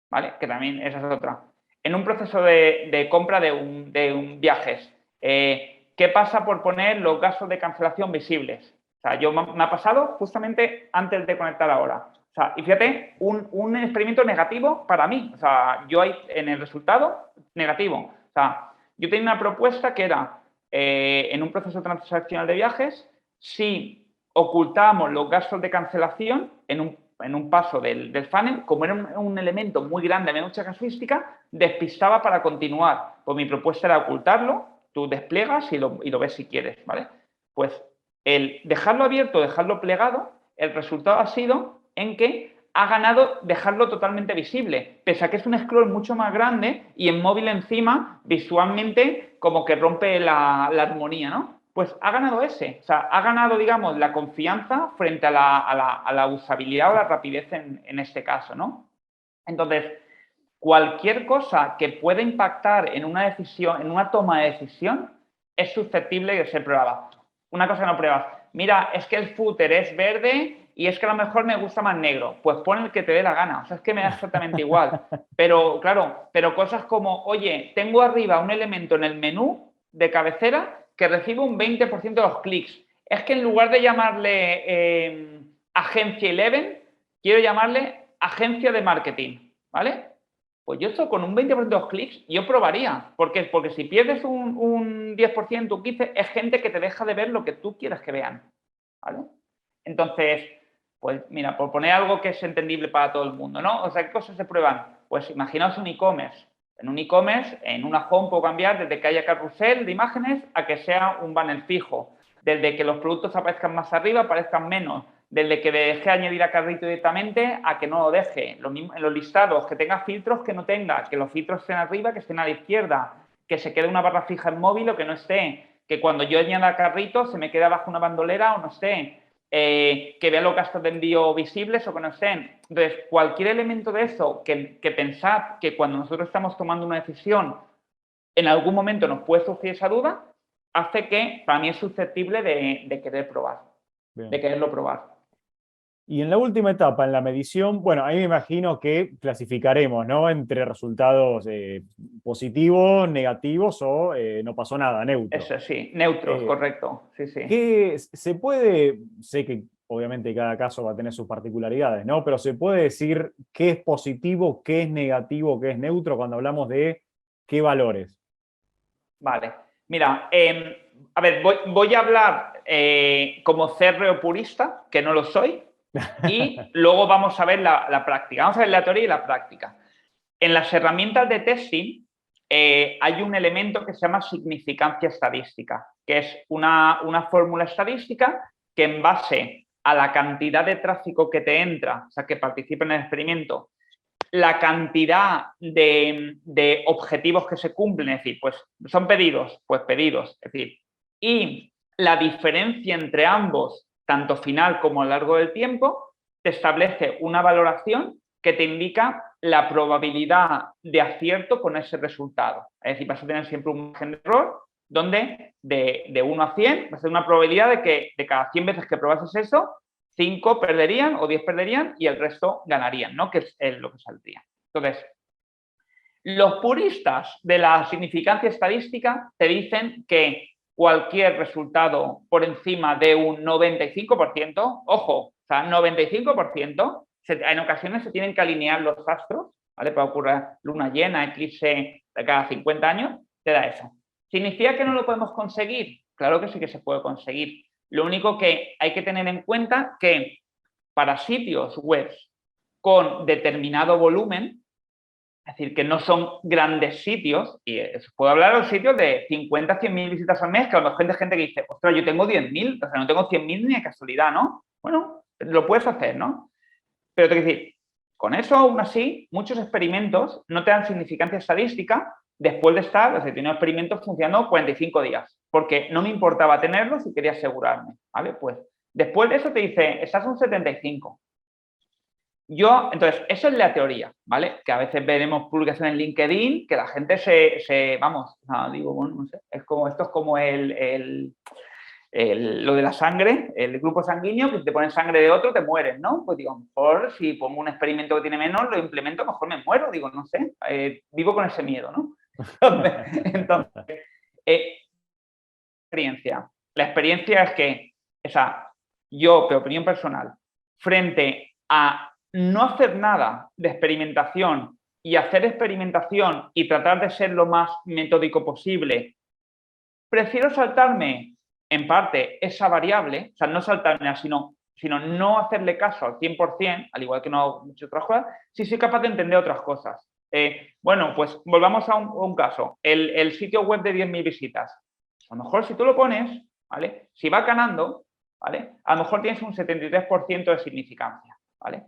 ¿vale? Que también esa es otra. En un proceso de compra de un viajes, ¿qué pasa por poner los gastos de cancelación visibles? O sea, me ha pasado justamente antes de conectar ahora. O sea, y fíjate, un experimento negativo para mí. O sea, yo en el resultado, negativo. O sea, yo tenía una propuesta que era, en un proceso transaccional de viajes, si ocultábamos los gastos de cancelación en un paso del funnel, como era un elemento muy grande de mucha casuística, despistaba para continuar. Pues mi propuesta era ocultarlo, tú despliegas y lo ves si quieres, ¿vale? Pues el dejarlo abierto, dejarlo plegado, el resultado ha sido en que ha ganado dejarlo totalmente visible, pese a que es un scroll mucho más grande y en móvil encima, visualmente, como que rompe la armonía, ¿no? Pues ha ganado ese. O sea, ha ganado, digamos, la confianza frente a la usabilidad o la rapidez en este caso, ¿no? Entonces, cualquier cosa que pueda impactar en una decisión, en una toma de decisión, es susceptible de ser probada. Una cosa que no pruebas. Mira, es que el footer es verde y es que a lo mejor me gusta más negro. Pues pon el que te dé la gana. O sea, es que me da exactamente igual. Pero, claro, cosas como, oye, tengo arriba un elemento en el menú de cabecera que recibe un 20% de los clics. Es que en lugar de llamarle agencia 11, quiero llamarle agencia de marketing, ¿vale? Pues yo esto con un 20% de los clics yo probaría. ¿Por qué? Porque si pierdes un 10%, un 15%, es gente que te deja de ver lo que tú quieras que vean, ¿vale? Entonces, pues mira, por poner algo que es entendible para todo el mundo, ¿no? O sea, ¿qué cosas se prueban? Pues imaginaos un e-commerce. En un e-commerce, en una home puedo cambiar desde que haya carrusel de imágenes a que sea un banner fijo. Desde que los productos aparezcan más arriba, aparezcan menos. Desde que deje añadir a carrito directamente a que no lo deje. En los listados, que tenga filtros, que no tenga. Que los filtros estén arriba, que estén a la izquierda. Que se quede una barra fija en móvil o que no esté. Que cuando yo añada carrito se me quede abajo una bandolera o no esté. Que vea los gastos de envío visibles o que no estén. Entonces, cualquier elemento de eso que pensad que cuando nosotros estamos tomando una decisión, en algún momento nos puede surgir esa duda, hace que para mí es susceptible de querer probar, Bien. de quererlo probar. Y en la última etapa, en la medición, bueno, ahí me imagino que clasificaremos, ¿no? Entre resultados positivos, negativos o no pasó nada, neutro. Eso sí, neutros, correcto. Sí, sí. ¿Qué se puede, sé que obviamente cada caso va a tener sus particularidades, ¿no? Pero se puede decir qué es positivo, qué es negativo, qué es neutro cuando hablamos de qué valores? Vale. Mira, a ver, voy a hablar como CRO purista, que no lo soy, y luego vamos a ver la práctica. Vamos a ver la teoría y la práctica. En las herramientas de testing hay un elemento que se llama significancia estadística, que es una fórmula estadística que en base a la cantidad de tráfico que te entra, o sea, que participa en el experimento, la cantidad de objetivos que se cumplen, es decir, pues son pedidos, pues pedidos, es decir, y la diferencia entre ambos, tanto final como a lo largo del tiempo, te establece una valoración que te indica la probabilidad de acierto con ese resultado. Es decir, vas a tener siempre un margen de error donde de 1 a 100 va a ser una probabilidad de que de cada 100 veces que probases eso, 5 perderían o 10 perderían y el resto ganarían, ¿no? Que es lo que saldría. Entonces, los puristas de la significancia estadística te dicen que cualquier resultado por encima de un 95%, ojo, o sea, 95%, en ocasiones se tienen que alinear los astros, ¿vale? Puede ocurrir luna llena, eclipse de cada 50 años, te da eso. ¿Significa que no lo podemos conseguir? Claro que sí que se puede conseguir. Lo único que hay que tener en cuenta que para sitios web con determinado volumen, es decir, que no son grandes sitios, y puedo hablar de los sitios de 50 a 100.000 visitas al mes, que a lo mejor hay gente que dice, ostras, yo tengo 10.000, o sea, no tengo 100.000 ni de casualidad, ¿no? Bueno, lo puedes hacer, ¿no? Pero te quiero decir, con eso aún así, muchos experimentos no te dan significancia estadística después de estar, o sea, tiene experimentos funcionando 45 días, porque no me importaba tenerlos y quería asegurarme, ¿vale? Pues después de eso te dice, estás un 75. Entonces, eso es la teoría, ¿vale? Que a veces veremos publicaciones en LinkedIn que la gente digo, bueno, no sé, esto es como lo de la sangre, el grupo sanguíneo, que te ponen sangre de otro, te mueres, ¿no? Pues digo, a lo mejor si pongo un experimento que tiene menos, lo implemento, mejor me muero, digo, no sé, vivo con ese miedo, ¿no? Entonces, experiencia. La experiencia es que, yo, por opinión personal, frente a no hacer nada de experimentación y hacer experimentación y tratar de ser lo más metódico posible, prefiero saltarme, en parte, esa variable, o sea, no saltarme, sino no hacerle caso al 100%, al igual que no hago muchas otras cosas, si soy capaz de entender otras cosas. Bueno, pues volvamos a un caso. El sitio web de 10.000 visitas. A lo mejor si tú lo pones, ¿vale? Si va ganando, ¿vale? A lo mejor tienes un 73% de significancia, ¿vale?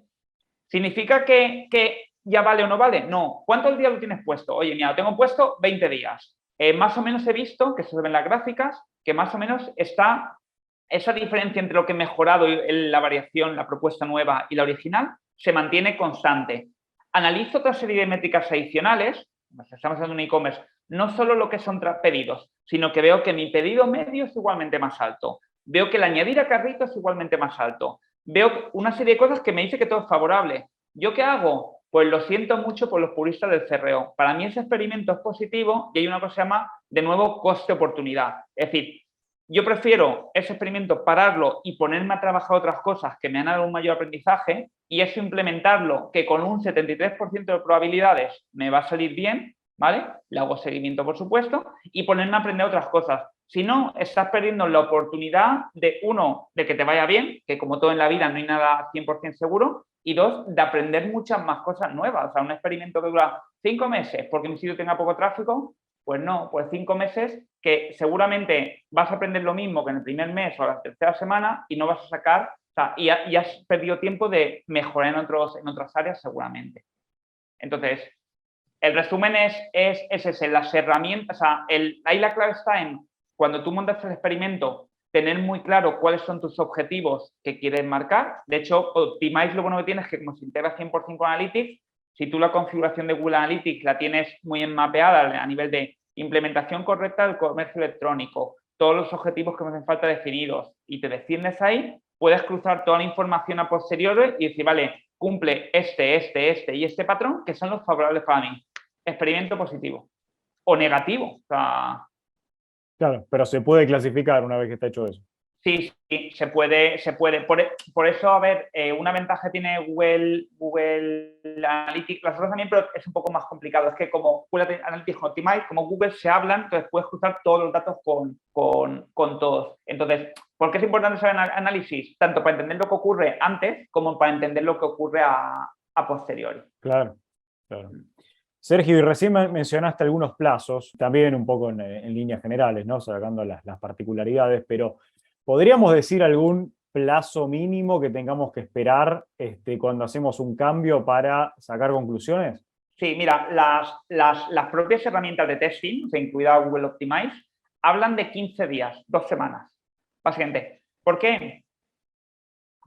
¿Significa que ya vale o no vale? No. ¿Cuántos días lo tienes puesto? Oye, mira, lo tengo puesto 20 días. Más o menos he visto, que se ven las gráficas, que más o menos está esa diferencia entre lo que he mejorado y la variación, la propuesta nueva y la original, se mantiene constante. Analizo otra serie de métricas adicionales, estamos hablando de un e-commerce, no solo lo que son pedidos, sino que veo que mi pedido medio es igualmente más alto. Veo que el añadir a carrito es igualmente más alto. Veo una serie de cosas que me dice que todo es favorable. ¿Yo qué hago? Pues lo siento mucho por los puristas del CRO. Para mí ese experimento es positivo y hay una cosa que se llama, de nuevo, coste-oportunidad. Es decir, yo prefiero ese experimento pararlo y ponerme a trabajar otras cosas que me han dado un mayor aprendizaje y eso implementarlo, que con un 73% de probabilidades me va a salir bien, ¿vale? Le hago seguimiento, por supuesto, y ponerme a aprender otras cosas. Si no, estás perdiendo la oportunidad de, uno, de que te vaya bien, que como todo en la vida no hay nada 100% seguro, y dos, de aprender muchas más cosas nuevas. O sea, un experimento que dura 5 meses porque mi sitio tenga poco tráfico, pues no, pues 5 meses que seguramente vas a aprender lo mismo que en el primer mes o la tercera semana y no vas a sacar, o sea, y has perdido tiempo de mejorar en otras áreas seguramente. Entonces, el resumen es ese, las herramientas, o sea, ahí la clave está en cuando tú montas el experimento, tener muy claro cuáles son tus objetivos que quieres marcar. De hecho, Optimize lo bueno que tiene es que como se integra 100% con Analytics, si tú la configuración de Google Analytics la tienes muy mapeada a nivel de implementación correcta del comercio electrónico, todos los objetivos que me hacen falta definidos y te defiendes ahí, puedes cruzar toda la información a posteriori y decir, vale, cumple este y este patrón que son los favorables para mí. Experimento positivo o negativo. O sea, Claro, pero se puede clasificar una vez que está hecho eso. sí, se puede. Por eso, a ver, una ventaja tiene Google Analytics, las otras también, pero es un poco más complicado. Es que como Google Analytics con Optimize, como Google se hablan, entonces puedes cruzar todos los datos con todos. Entonces, ¿por qué es importante saber análisis? Tanto para entender lo que ocurre antes como para entender lo que ocurre a posteriori. Claro, claro. Sergio, y recién mencionaste algunos plazos, también un poco en líneas generales, ¿no? Sacando las particularidades, pero ¿podríamos decir algún plazo mínimo que tengamos que esperar cuando hacemos un cambio para sacar conclusiones? Sí, mira, las propias herramientas de testing, o sea, incluida Google Optimize, hablan de 15 días, 2 semanas, básicamente. ¿Por qué?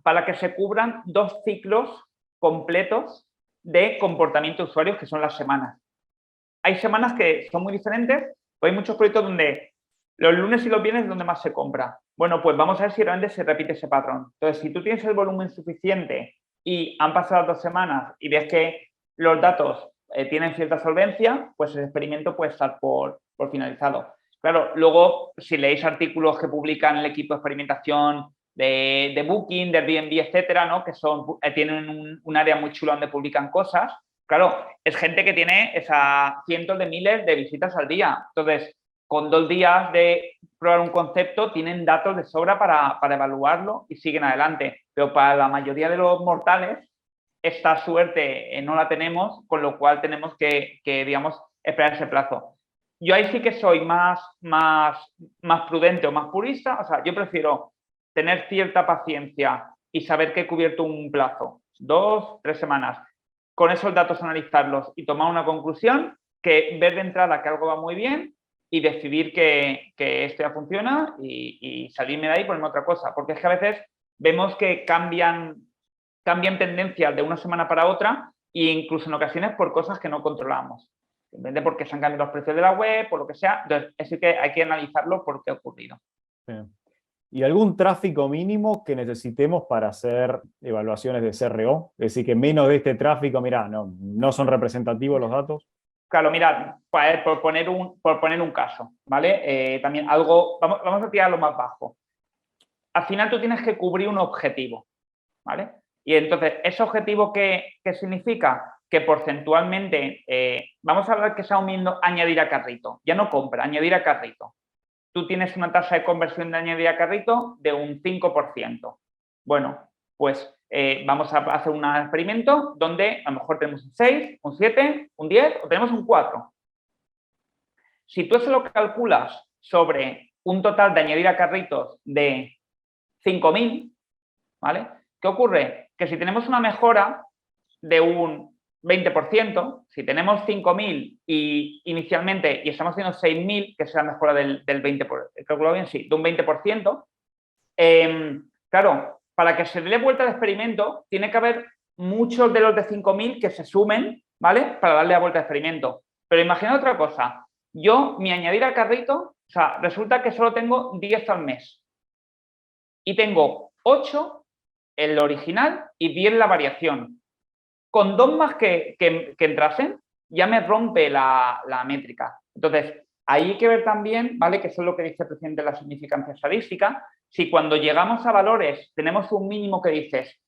Para que se cubran 2 ciclos completos de comportamiento de usuarios, que son las semanas. Hay semanas que son muy diferentes, pero hay muchos proyectos donde los lunes y los viernes es donde más se compra. Bueno, pues vamos a ver si realmente se repite ese patrón. Entonces, si tú tienes el volumen suficiente y han pasado 2 semanas y ves que los datos tienen cierta solvencia, pues el experimento puede estar por finalizado. Claro, luego, si leéis artículos que publican el equipo de experimentación de Booking, de Airbnb, etcétera, ¿no? Que tienen un área muy chula donde publican cosas. Claro, es gente que tiene cientos de miles de visitas al día. Entonces, con 2 días de probar un concepto, tienen datos de sobra para evaluarlo y siguen adelante. Pero para la mayoría de los mortales, esta suerte no la tenemos, con lo cual tenemos que digamos, esperar ese plazo. Yo ahí sí que soy más prudente o más purista. O sea, yo prefiero tener cierta paciencia y saber que he cubierto un plazo, 2, 3 semanas, con esos datos analizarlos y tomar una conclusión, que ver de entrada que algo va muy bien y decidir que esto ya funciona y salirme de ahí y ponerme otra cosa. Porque es que a veces vemos que cambian cambian tendencias de una semana para otra e incluso en ocasiones por cosas que no controlamos. Simplemente porque se han cambiado los precios de la web, por lo que sea. Entonces, eso que hay que analizarlo por qué ha ocurrido. Bien. ¿Y algún tráfico mínimo que necesitemos para hacer evaluaciones de CRO? Es decir, que menos de este tráfico, mira, no son representativos los datos. Claro, mira, por poner un caso, ¿vale? También algo, vamos a tirar lo más bajo. Al final tú tienes que cubrir un objetivo, ¿vale? Y entonces, ¿ese objetivo qué significa? Que porcentualmente, vamos a hablar que sea un añadir a carrito, ya no compra, añadir a carrito. Tú tienes una tasa de conversión de añadir a carrito de un 5%. Bueno, pues vamos a hacer un experimento donde a lo mejor tenemos un 6, un 7, un 10 o tenemos un 4. Si tú eso lo calculas sobre un total de añadir a carritos de 5.000, ¿vale? ¿Qué ocurre? Que si tenemos una mejora de un 20%, si tenemos 5.000 y inicialmente y estamos haciendo 6.000, que es la mejora del 20%, calculo bien, sí, de un 20%, claro, para que se dé vuelta al experimento, tiene que haber muchos de los de 5.000 que se sumen, ¿vale? Para darle la vuelta al experimento. Pero imagina otra cosa. Yo, mi añadir al carrito, o sea, resulta que solo tengo 10 al mes. Y tengo 8 en lo original y 10 en la variación. Con 2 más que entrasen, ya me rompe la métrica. Entonces, ahí hay que ver también, ¿vale? Que eso es lo que dice el presidente de la significancia estadística. Si cuando llegamos a valores tenemos un mínimo que dices,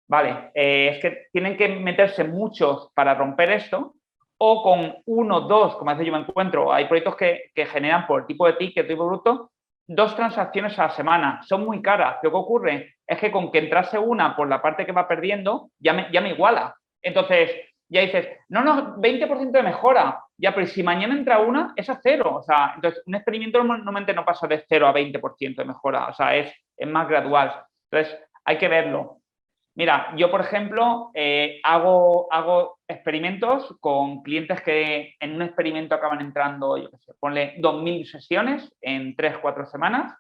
vale, es que tienen que meterse muchos para romper esto, o con 1, 2, como a veces yo me encuentro, hay proyectos que generan por tipo de ticket, tipo bruto, 2 transacciones a la semana. Son muy caras. ¿Qué ocurre? Es que con que entrase una por la parte que va perdiendo, ya me iguala. Entonces, ya dices, no, 20% de mejora. Ya, pero si mañana entra una, es a 0. O sea, entonces, un experimento normalmente no pasa de 0 a 20% de mejora. O sea, es más gradual. Entonces, hay que verlo. Mira, yo, por ejemplo, hago experimentos con clientes que en un experimento acaban entrando, yo qué sé, ponle 2.000 sesiones en 3-4 semanas.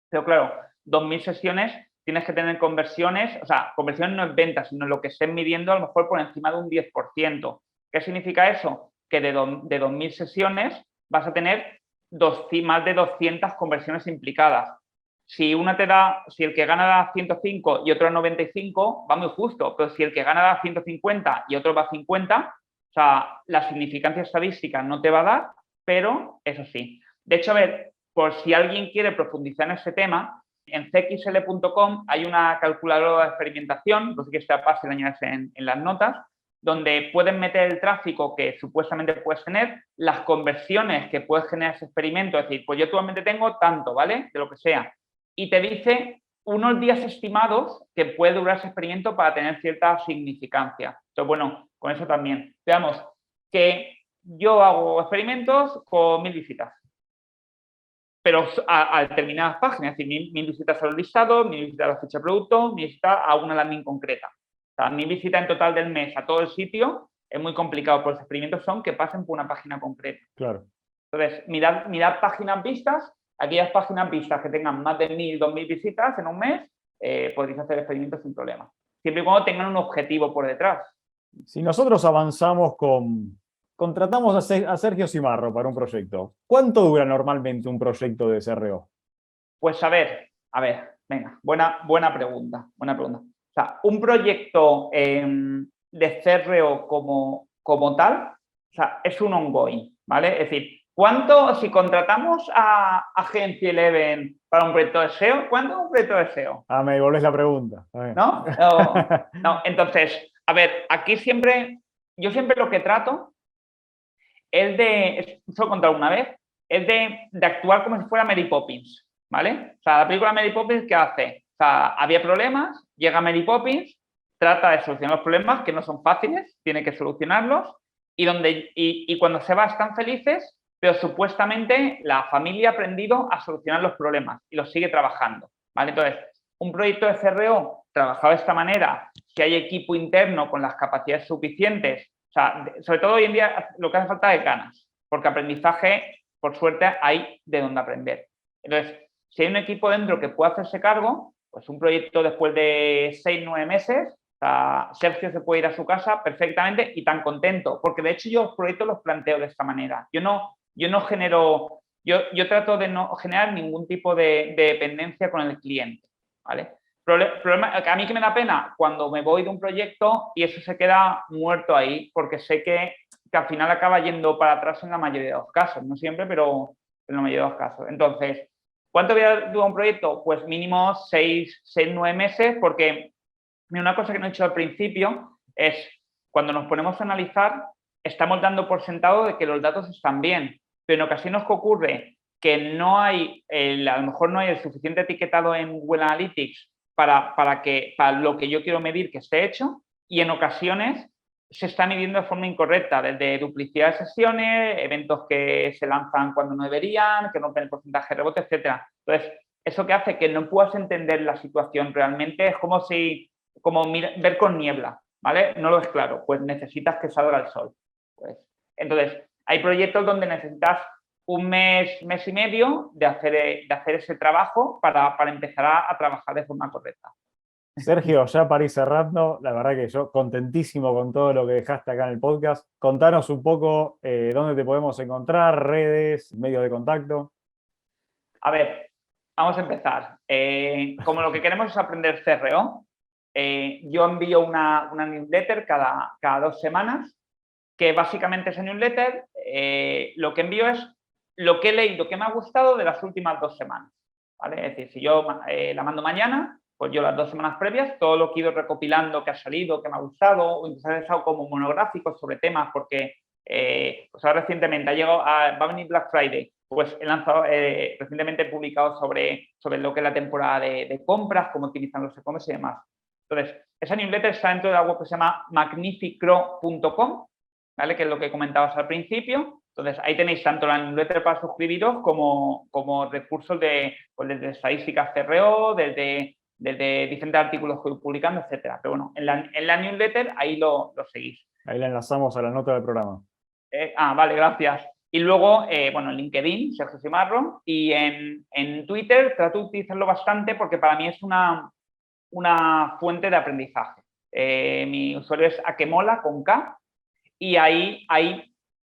Pero claro, 2.000 sesiones tienes que tener conversiones, o sea, conversiones no es venta, sino lo que estén midiendo a lo mejor por encima de un 10%. ¿Qué significa eso? Que de 2.000 sesiones vas a tener más de 200 conversiones implicadas. Si el que gana da 105 y otro a 95, va muy justo, pero si el que gana da 150 y otro va a 50, o sea, la significancia estadística no te va a dar, pero eso sí. De hecho, a ver, por si alguien quiere profundizar en ese tema, en cxl.com hay una calculadora de experimentación, no sé que esta pase la añades en las notas, donde puedes meter el tráfico que supuestamente puedes tener, las conversiones que puedes generar ese experimento, es decir, pues yo actualmente tengo tanto, ¿vale? De lo que sea. Y te dice unos días estimados que puede durar ese experimento para tener cierta significancia. Entonces, bueno, con eso también. Veamos que yo hago experimentos con 1.000 visitas. Pero a determinadas páginas, es decir, 1.000 visitas a los listados, 1.000 visitas a la ficha de producto, 1.000 visitas a una landing concreta. O sea, 1.000 visitas en total del mes a todo el sitio es muy complicado, porque los experimentos son que pasen por una página concreta. Claro. Entonces, mirad páginas vistas, aquellas páginas vistas que tengan más de 1.000, 2.000 visitas en un mes, podréis hacer experimentos sin problema. Siempre y cuando tengan un objetivo por detrás. Si nosotros avanzamos contratamos a Sergio Cimarro para un proyecto, ¿cuánto dura normalmente un proyecto de CRO? Pues a ver, venga, buena pregunta. O sea, un proyecto de CRO como tal, o sea, es un ongoing, ¿vale? Es decir, si contratamos a Agencia Eleven para un proyecto de SEO, ¿cuánto es un proyecto de SEO? Ah, me devolvés la pregunta. ¿No? No, entonces, a ver, yo siempre lo que trato es solo contar una vez, es de actuar como si fuera Mary Poppins, ¿vale? O sea, la película Mary Poppins, ¿qué hace? O sea, había problemas, llega Mary Poppins, trata de solucionar los problemas, que no son fáciles, tiene que solucionarlos, y cuando se va están felices, pero supuestamente la familia ha aprendido a solucionar los problemas y los sigue trabajando, ¿vale? Entonces, un proyecto de CRO trabajado de esta manera, si hay equipo interno con las capacidades suficientes, o sea, sobre todo hoy en día lo que hace falta es ganas, porque aprendizaje, por suerte, hay de dónde aprender. Entonces, si hay un equipo dentro que pueda hacerse cargo, pues un proyecto después de 6-9 meses, o sea, Sergio se puede ir a su casa perfectamente y tan contento, porque de hecho yo los proyectos los planteo de esta manera. Yo no genero, yo trato de no generar ningún tipo de dependencia con el cliente, ¿vale? Problema, a mí que me da pena cuando me voy de un proyecto y eso se queda muerto ahí, porque sé que al final acaba yendo para atrás en la mayoría de los casos, no siempre, pero en la mayoría de los casos. Entonces, ¿cuánto voy a durar un proyecto? Pues mínimo 6, 9 meses, porque una cosa que no he dicho al principio es, cuando nos ponemos a analizar, estamos dando por sentado de que los datos están bien, pero en ocasiones que ocurre que no hay, a lo mejor no hay el suficiente etiquetado en Google Analytics para lo que yo quiero medir que esté hecho, y en ocasiones se está midiendo de forma incorrecta, desde duplicidad de sesiones, eventos que se lanzan cuando no deberían, que rompen el porcentaje de rebote, etc. Entonces, eso que hace que no puedas entender la situación realmente es como ver con niebla, ¿vale? No lo ves claro, pues necesitas que salga el sol. Pues, entonces, hay proyectos donde necesitas un mes, mes y medio de hacer ese trabajo para empezar a trabajar de forma correcta. Sergio, ya para ir cerrando, la verdad que yo contentísimo con todo lo que dejaste acá en el podcast. Contanos un poco dónde te podemos encontrar, redes, medios de contacto. A ver, vamos a empezar. Como lo que queremos es aprender CRO, yo envío una newsletter cada 2 semanas, que básicamente esa newsletter lo que envío es lo que he leído que me ha gustado de las últimas 2 semanas, ¿vale? Es decir, si yo la mando mañana, pues yo las 2 semanas previas, todo lo que he ido recopilando, que ha salido, que me ha gustado, o incluso he dejado como monográficos sobre temas, porque pues ahora recientemente va a venir Black Friday, pues he lanzado, recientemente he publicado sobre lo que es la temporada de compras, cómo utilizan los e-commerce y demás. Entonces, esa newsletter está dentro de algo que se llama magnificro.com, ¿vale? Que es lo que comentabas al principio. Entonces, ahí tenéis tanto la newsletter para suscribiros como recursos desde estadísticas CRO, desde diferentes artículos que voy publicando, etcétera. Pero bueno, en la newsletter ahí lo seguís. Ahí la enlazamos a la nota del programa. Vale, gracias. Y luego, en LinkedIn, Sergio Cimarro, y en Twitter trato de utilizarlo bastante porque para mí es una fuente de aprendizaje. Mi usuario es Akemola, con K, y ahí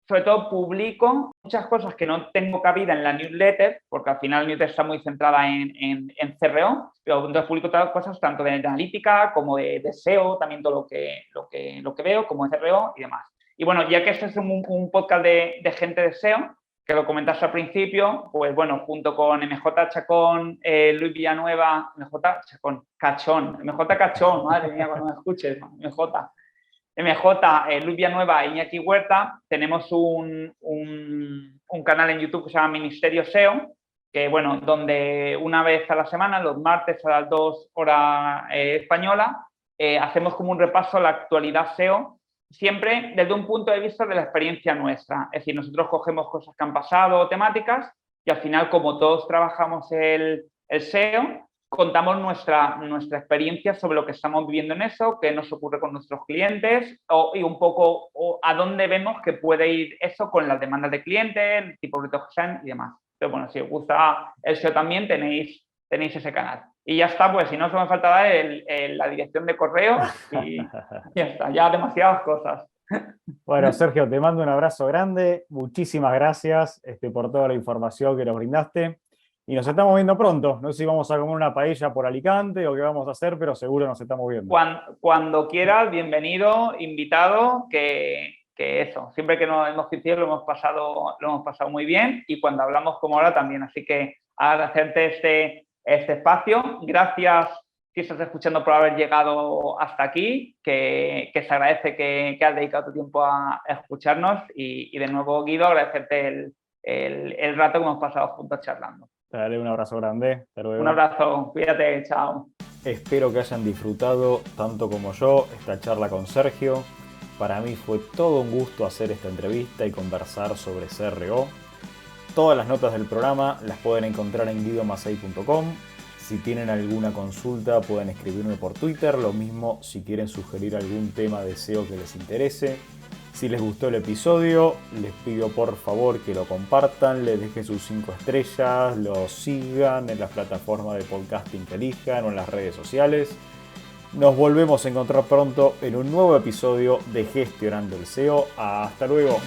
sobre todo publico muchas cosas que no tengo cabida en la newsletter, porque al final la newsletter está muy centrada en CRO, pero entonces publico todas las cosas tanto de analítica como de SEO, también todo lo que veo, como de CRO y demás. Y bueno, ya que este es un podcast de gente de SEO, que lo comentaste al principio, pues bueno, junto con MJ Chacón, Luis Villanueva, MJ Cachón, madre mía, cuando me escuches, MJ, Luis Villanueva e Iñaki Huerta, tenemos un canal en YouTube que se llama Ministerio SEO, que bueno, donde una vez a la semana, los martes a las 2 horas española, hacemos como un repaso a la actualidad SEO, siempre desde un punto de vista de la experiencia nuestra. Es decir, nosotros cogemos cosas que han pasado, temáticas, y al final, como todos trabajamos el SEO, contamos nuestra experiencia sobre lo que estamos viviendo en eso, qué nos ocurre con nuestros clientes y un poco a dónde vemos que puede ir eso con las demandas de clientes, el tipo de retos que sean y demás. Pero bueno, si os gusta el SEO también tenéis ese canal. Y ya está, pues si no, solo me falta dar la dirección de correo y ya está, ya demasiadas cosas. Bueno, Sergio, te mando un abrazo grande, muchísimas gracias por toda la información que nos brindaste. Y nos estamos viendo pronto. No sé si vamos a comer una paella por Alicante o qué vamos a hacer, pero seguro nos estamos viendo. Cuando quieras, bienvenido, invitado, que eso. Siempre que nos hemos coincidido lo hemos pasado muy bien, y cuando hablamos como ahora también. Así que agradecerte este espacio. Gracias si estás escuchando por haber llegado hasta aquí, que se agradece que has dedicado tu tiempo a escucharnos. Y de nuevo, Guido, agradecerte el rato que hemos pasado juntos charlando. Dale un abrazo grande. Hasta luego. Un abrazo, cuídate, chao. Espero que hayan disfrutado tanto como yo esta charla con Sergio. Para mí fue todo un gusto hacer esta entrevista y conversar sobre CRO. Todas las notas del programa las pueden encontrar en guidomasei.com. Si tienen alguna consulta pueden escribirme por Twitter, lo mismo si quieren sugerir algún tema de SEO que les interese. Si les gustó el episodio, les pido por favor que lo compartan, les dejen sus 5 estrellas, lo sigan en las plataformas de podcasting que elijan o en las redes sociales. Nos volvemos a encontrar pronto en un nuevo episodio de Gestionando el SEO. Hasta luego.